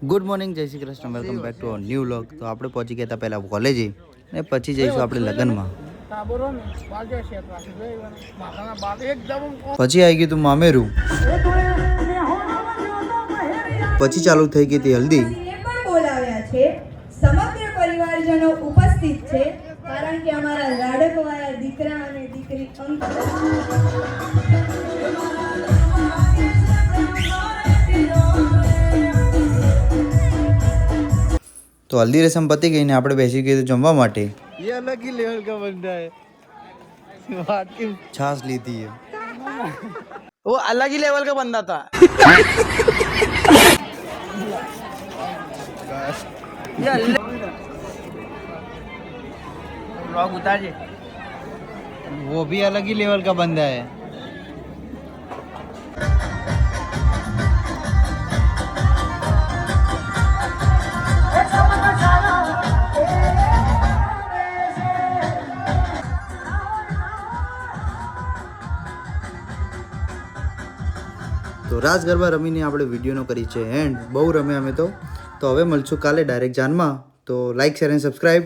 Good morning, જય Shri Krishna, welcome back to new vlog. તો આપણે પહોંચી ગયા હતા પહેલાં કોલેજે ને પછી જઈશું આપણે લગ્નમાં. પછી આવી ગયું હતું મામેરું, પછી ચાલુ થઈ ગઈ હતી હલ્દી. બોલાવ્યા છે, સમગ્ર પરિવારજનો ઉપસ્થિત છે કારણ કે અમારા લાડકવાયા દીકરા અને દીકરી તો હલ્દી રસમ પતી ગઈ ને આપણે બેસી ગયું જમવા માટે. ये अलग ही लेवल का बंदा है। છાશ લીધી है, वो अलग ही लेवल का बंदा था। ब्लॉग उतारिए। वो भी अलग ही लेवल का बंदा है. તો રાસ ગરબા રમીને આપણે વિડીયોનો કરી છે એન્ડ બહુ રમે અમે તો હવે મળશું કાલે ડાયરેક્ટ જાનમાં. તો લાઈક, શેર એન્ડ સબસ્ક્રાઈબ.